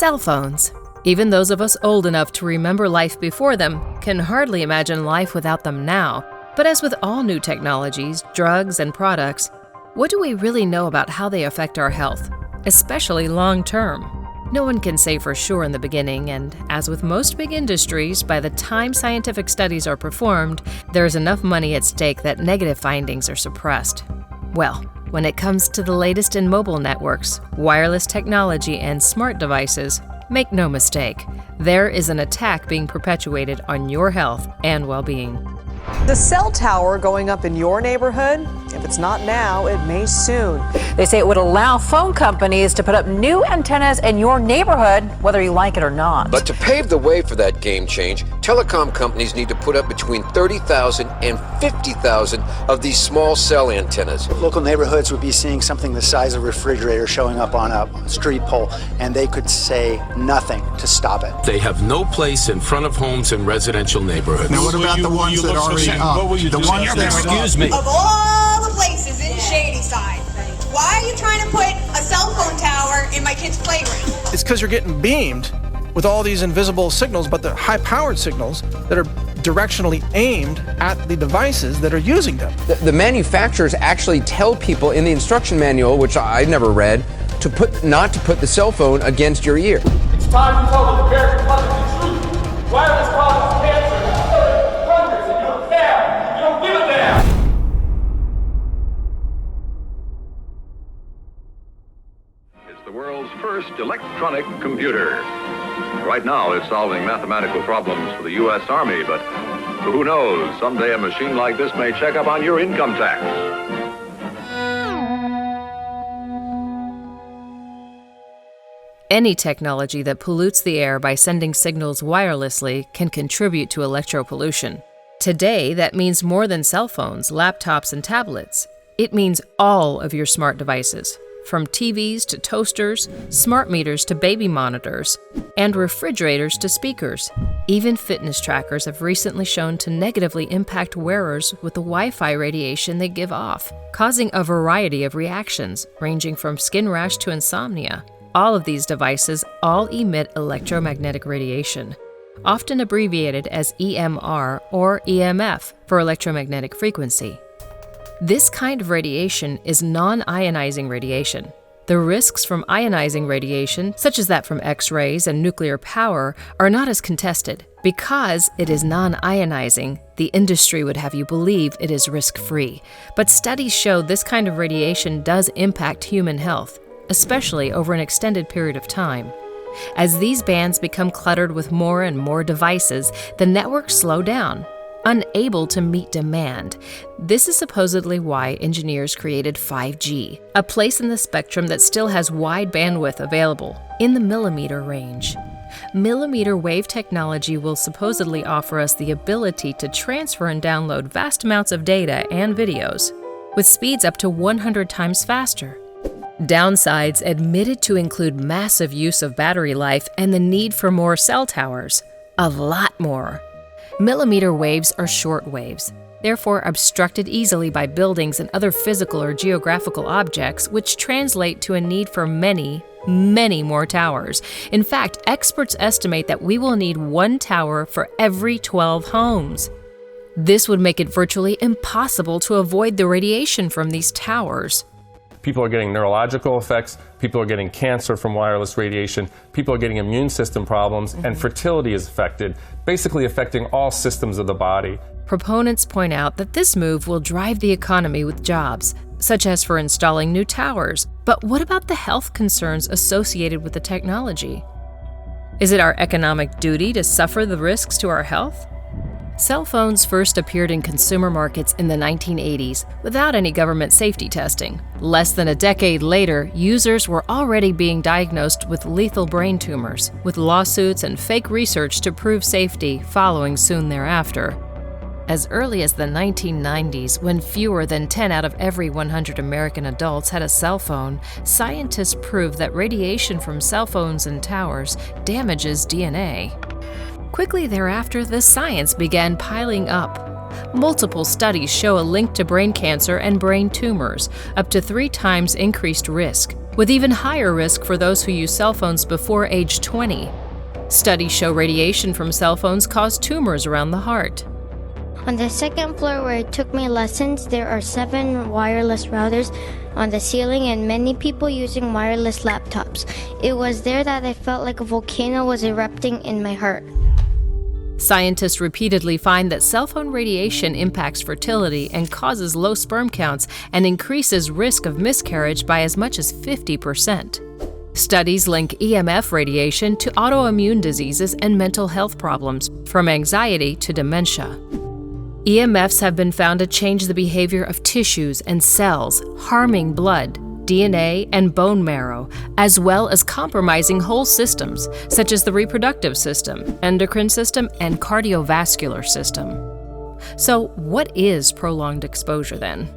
Cell phones. Even those of us old enough to remember life before them can hardly imagine life without them now. But as with all new technologies, drugs, and products, what do we really know about how they affect our health, especially long-term? No one can say for sure in the beginning, and as with most big industries, by the time scientific studies are performed, there is enough money at stake that negative findings are suppressed. Well, when it comes to the latest in mobile networks, wireless technology, and smart devices, make no mistake, there is an attack being perpetuated on your health and well-being. The cell tower going up in your neighborhood? If it's not now, it may soon. They say it would allow phone companies to put up new antennas in your neighborhood, whether you like it or not. But to pave the way for that game change, telecom companies need to put up between 30,000 and 50,000 of these small cell antennas. Local neighborhoods would be seeing something the size of a refrigerator showing up on a street pole, and they could say nothing to stop it. They have no place in front of homes in residential neighborhoods. Now, what about the ones that are already up? The ones that Excuse me. Of all the places in Shadyside, why are you trying to put a cell phone tower in my kid's playground? It's because you're getting beamed with all these invisible signals, but they're high-powered signals that are directionally aimed at the devices that are using them. The manufacturers actually tell people in the instruction manual, which I never read, not to put the cell phone against your ear. It's time to tell the American public the truth. Wireless causes cancer. Hundreds, and you don't care. You don't give a damn. It's the world's first electronic computer. Right now, it's solving mathematical problems for the U.S. Army, but who knows? Someday a machine like this may check up on your income tax. Any technology that pollutes the air by sending signals wirelessly can contribute to electropollution. Today, that means more than cell phones, laptops, and tablets. It means all of your smart devices, from TVs to toasters, smart meters to baby monitors, and refrigerators to speakers. Even fitness trackers have recently shown to negatively impact wearers with the Wi-Fi radiation they give off, causing a variety of reactions, ranging from skin rash to insomnia. All of these devices all emit electromagnetic radiation, often abbreviated as EMR or EMF for electromagnetic frequency. This kind of radiation is non-ionizing radiation. The risks from ionizing radiation, such as that from X-rays and nuclear power, are not as contested. Because it is non-ionizing, the industry would have you believe it is risk-free. But studies show this kind of radiation does impact human health, especially over an extended period of time. As these bands become cluttered with more and more devices, the networks slow down, unable to meet demand. This is supposedly why engineers created 5G, a place in the spectrum that still has wide bandwidth available, in the millimeter range. Millimeter wave technology will supposedly offer us the ability to transfer and download vast amounts of data and videos, with speeds up to 100 times faster. Downsides admitted to include massive use of battery life and the need for more cell towers. A lot more. Millimeter waves are short waves, therefore obstructed easily by buildings and other physical or geographical objects, which translate to a need for many, many more towers. In fact, experts estimate that we will need one tower for every 12 homes. This would make it virtually impossible to avoid the radiation from these towers. People are getting neurological effects, people are getting cancer from wireless radiation, people are getting immune system problems, and fertility is affected, basically affecting all systems of the body. Proponents point out that this move will drive the economy with jobs, such as for installing new towers. But what about the health concerns associated with the technology? Is it our economic duty to suffer the risks to our health? Cell phones first appeared in consumer markets in the 1980s without any government safety testing. Less than a decade later, users were already being diagnosed with lethal brain tumors, with lawsuits and fake research to prove safety following soon thereafter. As early as the 1990s, when fewer than 10 out of every 100 American adults had a cell phone, scientists proved that radiation from cell phones and towers damages DNA. Quickly thereafter, the science began piling up. Multiple studies show a link to brain cancer and brain tumors, up to 3 times increased risk. with even higher risk for those who use cell phones before age 20. Studies show radiation from cell phones cause tumors around the heart. On the second floor where I took my lessons, there are 7 wireless routers on the ceiling and many people using wireless laptops. It was there that I felt like a volcano was erupting in my heart. Scientists repeatedly find that cell phone radiation impacts fertility and causes low sperm counts and increases risk of miscarriage by as much as 50%. Studies link EMF radiation to autoimmune diseases and mental health problems, from anxiety to dementia. EMFs have been found to change the behavior of tissues and cells, harming blood, DNA, and bone marrow, as well as compromising whole systems, such as the reproductive system, endocrine system, and cardiovascular system. So, what is prolonged exposure then?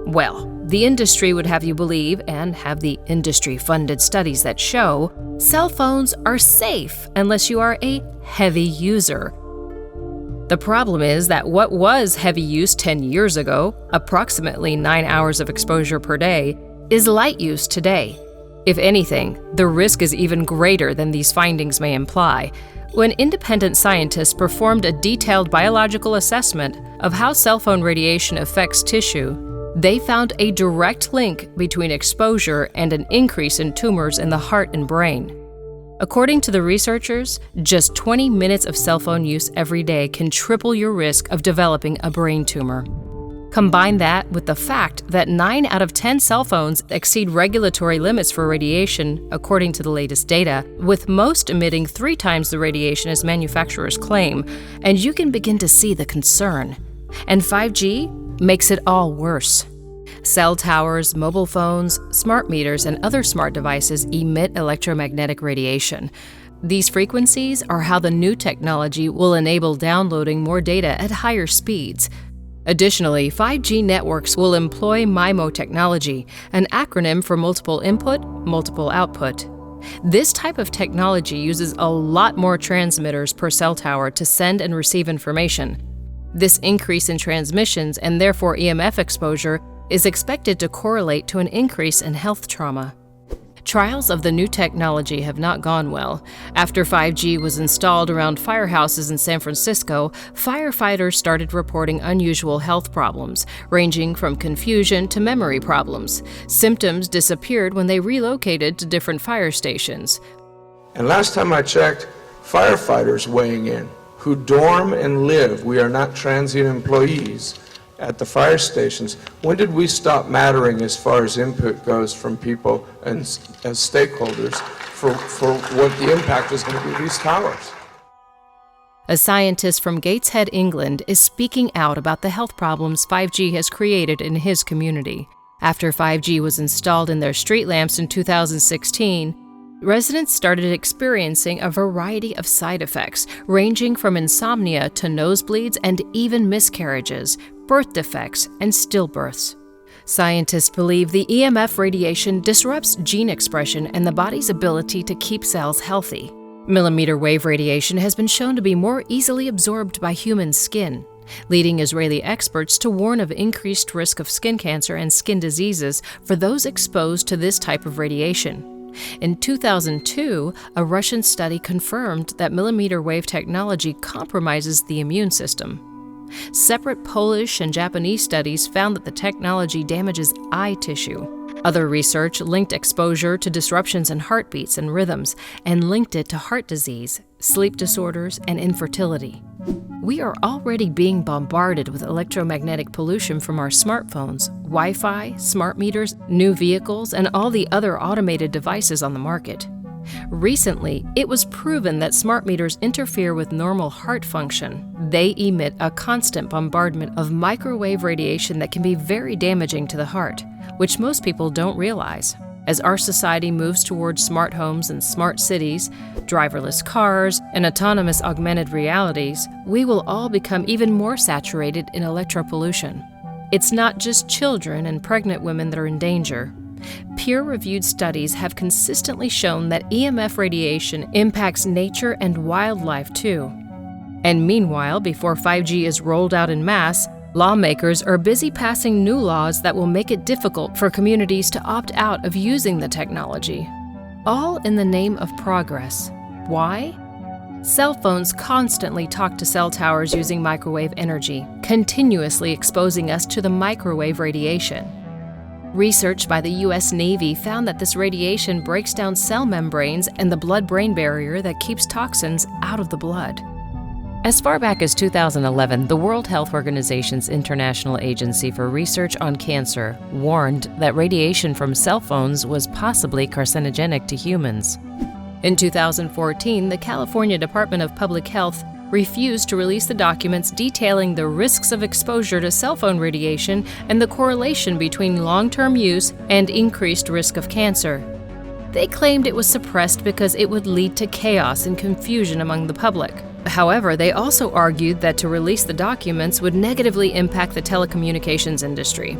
Well, the industry would have you believe, and have the industry-funded studies that show, cell phones are safe unless you are a heavy user. The problem is that what was heavy use 10 years ago, approximately 9 hours of exposure per day, is light use today. If anything, the risk is even greater than these findings may imply. When independent scientists performed a detailed biological assessment of how cell phone radiation affects tissue, they found a direct link between exposure and an increase in tumors in the heart and brain. According to the researchers, just 20 minutes of cell phone use every day can triple your risk of developing a brain tumor. Combine that with the fact that 9 out of 10 cell phones exceed regulatory limits for radiation, according to the latest data, with most emitting 3 times the radiation as manufacturers claim, and you can begin to see the concern. And 5G makes it all worse. Cell towers, mobile phones, smart meters, and other smart devices emit electromagnetic radiation. These frequencies are how the new technology will enable downloading more data at higher speeds. Additionally, 5G networks will employ MIMO technology, an acronym for multiple input, multiple output. This type of technology uses a lot more transmitters per cell tower to send and receive information. This increase in transmissions, and therefore EMF exposure, is expected to correlate to an increase in health trauma. Trials of the new technology have not gone well. After 5G was installed around firehouses in San Francisco, firefighters started reporting unusual health problems, ranging from confusion to memory problems. Symptoms disappeared when they relocated to different fire stations. And last time I checked, firefighters weighing in, who dorm and live, we are not transient employees, at the fire stations. When did we stop mattering as far as input goes from people and as stakeholders for what the impact is going to be of these towers? A scientist from Gateshead, England, is speaking out about the health problems 5G has created in his community. After 5G was installed in their street lamps in 2016, residents started experiencing a variety of side effects, ranging from insomnia to nosebleeds and even miscarriages, birth defects, and stillbirths. Scientists believe the EMF radiation disrupts gene expression and the body's ability to keep cells healthy. Millimeter wave radiation has been shown to be more easily absorbed by human skin, leading Israeli experts to warn of increased risk of skin cancer and skin diseases for those exposed to this type of radiation. In 2002, a Russian study confirmed that millimeter wave technology compromises the immune system. Separate Polish and Japanese studies found that the technology damages eye tissue. Other research linked exposure to disruptions in heartbeats and rhythms, and linked it to heart disease, sleep disorders, and infertility. We are already being bombarded with electromagnetic pollution from our smartphones, Wi-Fi, smart meters, new vehicles, and all the other automated devices on the market. Recently, it was proven that smart meters interfere with normal heart function. They emit a constant bombardment of microwave radiation that can be very damaging to the heart, which most people don't realize. As our society moves towards smart homes and smart cities, driverless cars, and autonomous augmented realities, we will all become even more saturated in electropollution. It's not just children and pregnant women that are in danger. Peer-reviewed studies have consistently shown that EMF radiation impacts nature and wildlife too. And meanwhile, before 5G is rolled out en masse, Lawmakers are busy passing new laws that will make it difficult for communities to opt out of using the technology. All in the name of progress. Why? Cell phones constantly talk to cell towers using microwave energy, continuously exposing us to the microwave radiation. Research by the U.S. Navy found that this radiation breaks down cell membranes and the blood-brain barrier that keeps toxins out of the blood. As far back as 2011, the World Health Organization's International Agency for Research on Cancer warned that radiation from cell phones was possibly carcinogenic to humans. In 2014, the California Department of Public Health refused to release the documents detailing the risks of exposure to cell phone radiation and the correlation between long-term use and increased risk of cancer. They claimed it was suppressed because it would lead to chaos and confusion among the public. However, they also argued that to release the documents would negatively impact the telecommunications industry.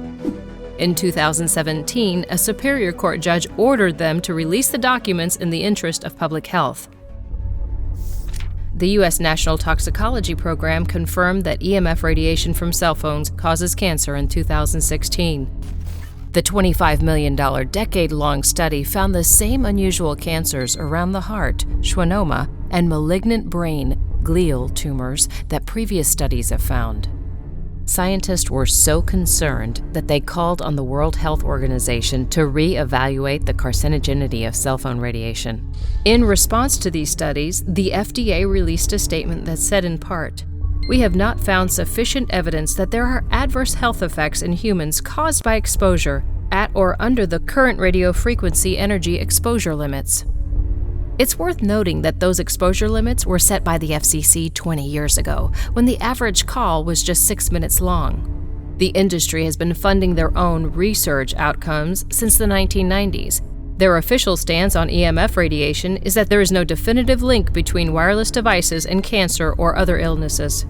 In 2017, a Superior Court judge ordered them to release the documents in the interest of public health. The U.S. National Toxicology Program confirmed that EMF radiation from cell phones causes cancer in 2016. The $25 million decade-long study found the same unusual cancers around the heart, schwannoma, and malignant brain, glial tumors that previous studies have found. Scientists were so concerned that they called on the World Health Organization to re-evaluate the carcinogenity of cell phone radiation. In response to these studies, the FDA released a statement that said in part, "We have not found sufficient evidence that there are adverse health effects in humans caused by exposure at or under the current radio frequency energy exposure limits." It's worth noting that those exposure limits were set by the FCC 20 years ago, when the average call was just 6 minutes long. The industry has been funding their own research outcomes since the 1990s. Their official stance on EMF radiation is that there is no definitive link between wireless devices and cancer or other illnesses.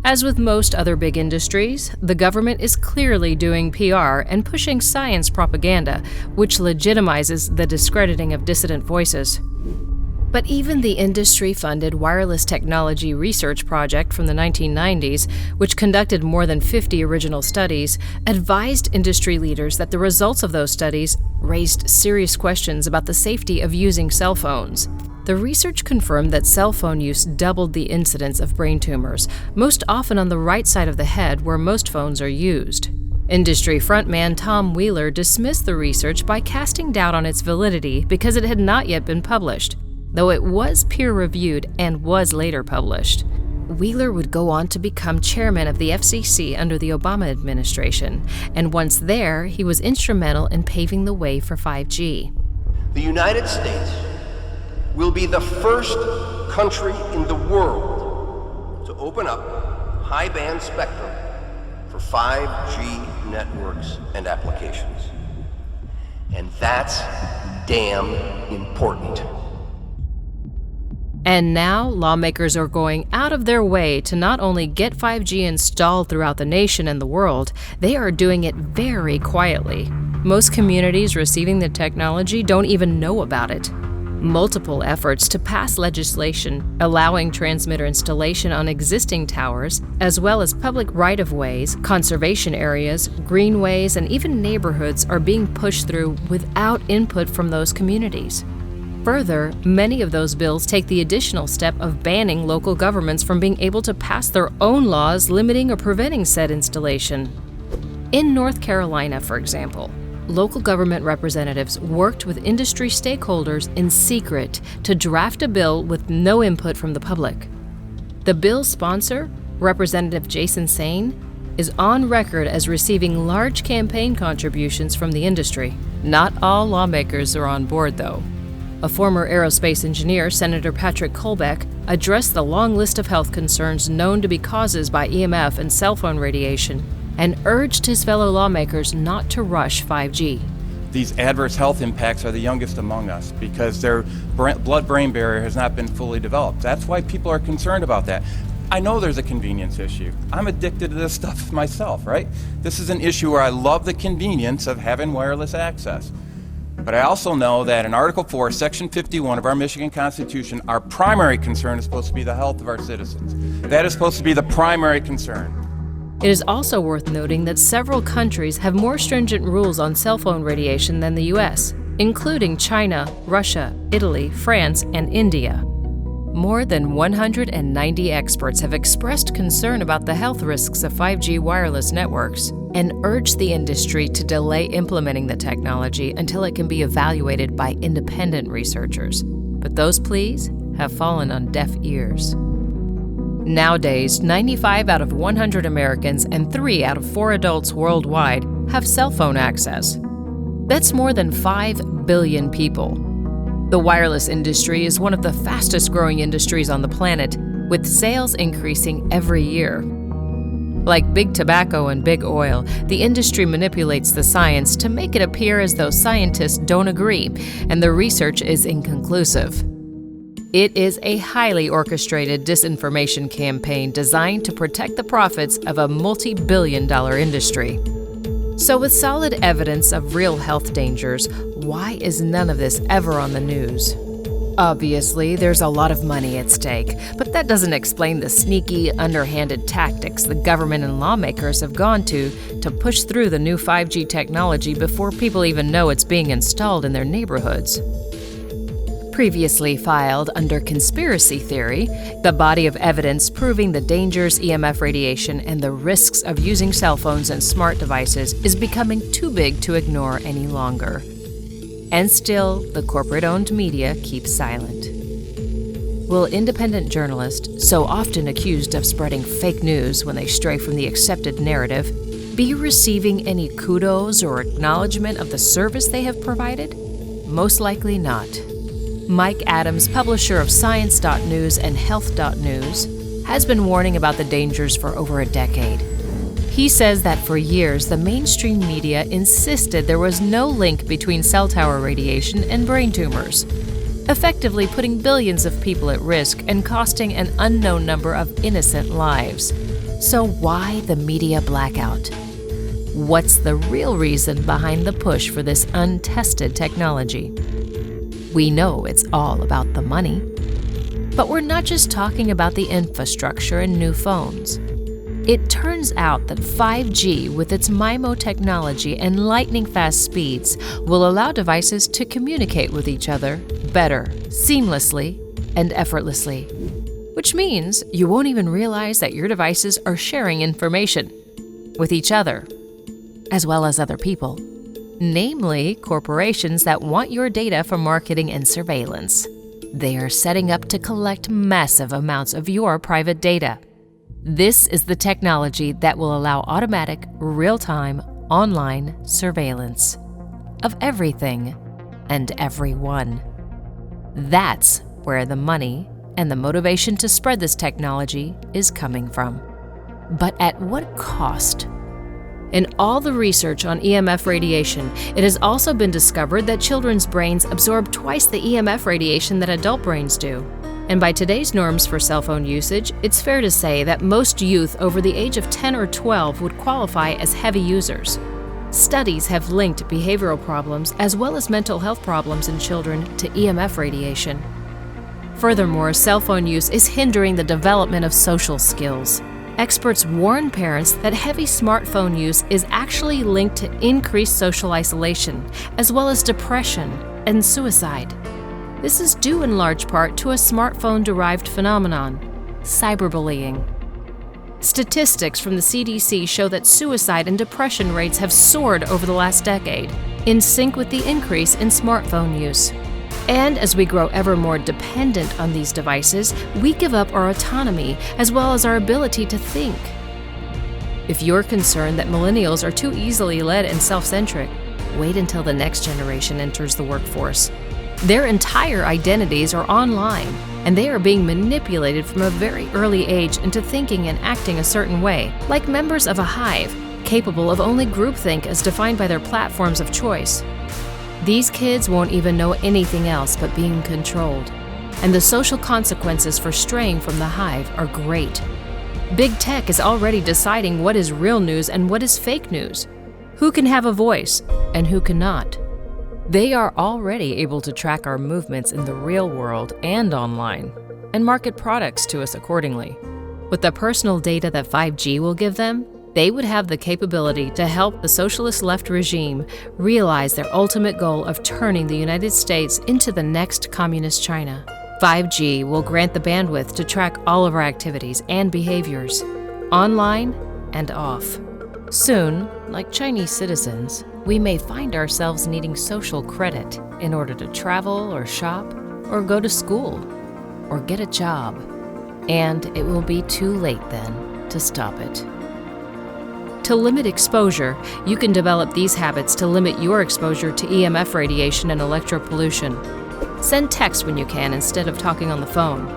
As with most other big industries, the government is clearly doing PR and pushing science propaganda, which legitimizes the discrediting of dissident voices. But even the industry-funded Wireless Technology Research Project from the 1990s, which conducted more than 50 original studies, advised industry leaders that the results of those studies raised serious questions about the safety of using cell phones. The research confirmed that cell phone use doubled the incidence of brain tumors, most often on the right side of the head where most phones are used. Industry frontman Tom Wheeler dismissed the research by casting doubt on its validity because it had not yet been published, though it was peer-reviewed and was later published. Wheeler would go on to become chairman of the FCC under the Obama administration, and once there, he was instrumental in paving the way for 5G. The United States will be the first country in the world to open up high-band spectrum for 5G networks and applications. And that's damn important. And now, lawmakers are going out of their way to not only get 5G installed throughout the nation and the world, they are doing it very quietly. Most communities receiving the technology don't even know about it. Multiple efforts to pass legislation allowing transmitter installation on existing towers, as well as public right-of-ways, conservation areas, greenways, and even neighborhoods are being pushed through without input from those communities. Further, many of those bills take the additional step of banning local governments from being able to pass their own laws limiting or preventing said installation. In North Carolina, for example, local government representatives worked with industry stakeholders in secret to draft a bill with no input from the public. The bill's sponsor, Representative Jason Sain, is on record as receiving large campaign contributions from the industry. Not all lawmakers are on board, though. A former aerospace engineer, Senator Patrick Colbeck, addressed the long list of health concerns known to be causes by EMF and cell phone radiation, and urged his fellow lawmakers not to rush 5G. These adverse health impacts are the youngest among us because their blood-brain barrier has not been fully developed. That's why people are concerned about that. I know there's a convenience issue. I'm addicted to this stuff myself, right? This is an issue where I love the convenience of having wireless access. But I also know that in Article 4, Section 51 of our Michigan Constitution, our primary concern is supposed to be the health of our citizens. That is supposed to be the primary concern. It is also worth noting that several countries have more stringent rules on cell phone radiation than the US, including China, Russia, Italy, France, and India. More than 190 experts have expressed concern about the health risks of 5G wireless networks and urged the industry to delay implementing the technology until it can be evaluated by independent researchers. But those pleas have fallen on deaf ears. Nowadays, 95 out of 100 Americans and 3 out of 4 adults worldwide have cell phone access. That's more than 5 billion people. The wireless industry is one of the fastest growing industries on the planet, with sales increasing every year. Like big tobacco and big oil, the industry manipulates the science to make it appear as though scientists don't agree and the research is inconclusive. It is a highly orchestrated disinformation campaign designed to protect the profits of a multi-billion-dollar industry. So with solid evidence of real health dangers, why is none of this ever on the news? Obviously, there's a lot of money at stake, but that doesn't explain the sneaky, underhanded tactics the government and lawmakers have gone to push through the new 5G technology before people even know it's being installed in their neighborhoods. Previously filed under conspiracy theory, the body of evidence proving the dangers EMF radiation and the risks of using cell phones and smart devices is becoming too big to ignore any longer. And still, the corporate-owned media keeps silent. Will independent journalists, so often accused of spreading fake news when they stray from the accepted narrative, be receiving any kudos or acknowledgement of the service they have provided? Most likely not. Mike Adams, publisher of Science.news and Health.news, has been warning about the dangers for over a decade. He says that for years, the mainstream media insisted there was no link between cell tower radiation and brain tumors, effectively putting billions of people at risk and costing an unknown number of innocent lives. So why the media blackout? What's the real reason behind the push for this untested technology? We know it's all about the money. But we're not just talking about the infrastructure and new phones. It turns out that 5G, with its MIMO technology and lightning-fast speeds, will allow devices to communicate with each other better, seamlessly, and effortlessly. Which means you won't even realize that your devices are sharing information with each other, as well as other people. Namely, corporations that want your data for marketing and surveillance. They are setting up to collect massive amounts of your private data. This is the technology that will allow automatic, real-time, online surveillance of everything and everyone. That's where the money and the motivation to spread this technology is coming from. But at what cost? In all the research on EMF radiation, it has also been discovered that children's brains absorb twice the EMF radiation that adult brains do. And by today's norms for cell phone usage, it's fair to say that most youth over the age of 10 or 12 would qualify as heavy users. Studies have linked behavioral problems as well as mental health problems in children to EMF radiation. Furthermore, cell phone use is hindering the development of social skills. Experts warn parents that heavy smartphone use is actually linked to increased social isolation, as well as depression and suicide. This is due in large part to a smartphone-derived phenomenon, cyberbullying. Statistics from the CDC show that suicide and depression rates have soared over the last decade, in sync with the increase in smartphone use. And as we grow ever more dependent on these devices, we give up our autonomy as well as our ability to think. If you're concerned that millennials are too easily led and self-centric, wait until the next generation enters the workforce. Their entire identities are online, and they are being manipulated from a very early age into thinking and acting a certain way, like members of a hive, capable of only groupthink as defined by their platforms of choice. These kids won't even know anything else but being controlled, and the social consequences for straying from the hive are great. Big tech is already deciding what is real news and what is fake news, who can have a voice and who cannot. They are already able to track our movements in the real world and online, and market products to us accordingly. With the personal data that 5G will give them, they would have the capability to help the socialist left regime realize their ultimate goal of turning the United States into the next communist China. 5G will grant the bandwidth to track all of our activities and behaviors, online and off. Soon, like Chinese citizens, we may find ourselves needing social credit in order to travel or shop or go to school or get a job. And it will be too late then to stop it. To limit exposure, you can develop these habits to limit your exposure to EMF radiation and electropollution. Send text when you can instead of talking on the phone.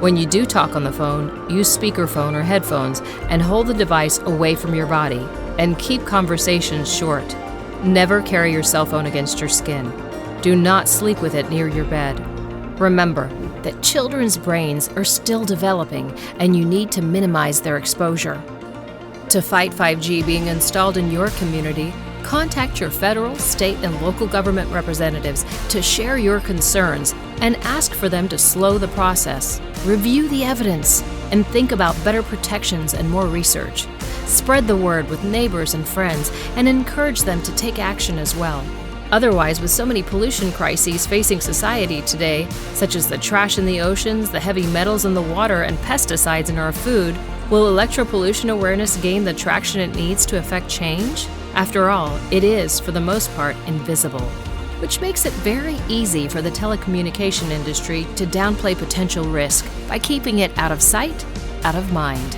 When you do talk on the phone, use speakerphone or headphones and hold the device away from your body, and keep conversations short. Never carry your cell phone against your skin. Do not sleep with it near your bed. Remember that children's brains are still developing and you need to minimize their exposure. To fight 5G being installed in your community, contact your federal, state, and local government representatives to share your concerns and ask for them to slow the process. Review the evidence and think about better protections and more research. Spread the word with neighbors and friends and encourage them to take action as well. Otherwise, with so many pollution crises facing society today, such as the trash in the oceans, the heavy metals in the water, and pesticides in our food, will electropollution awareness gain the traction it needs to effect change? After all, it is, for the most part, invisible, which makes it very easy for the telecommunication industry to downplay potential risk by keeping it out of sight, out of mind.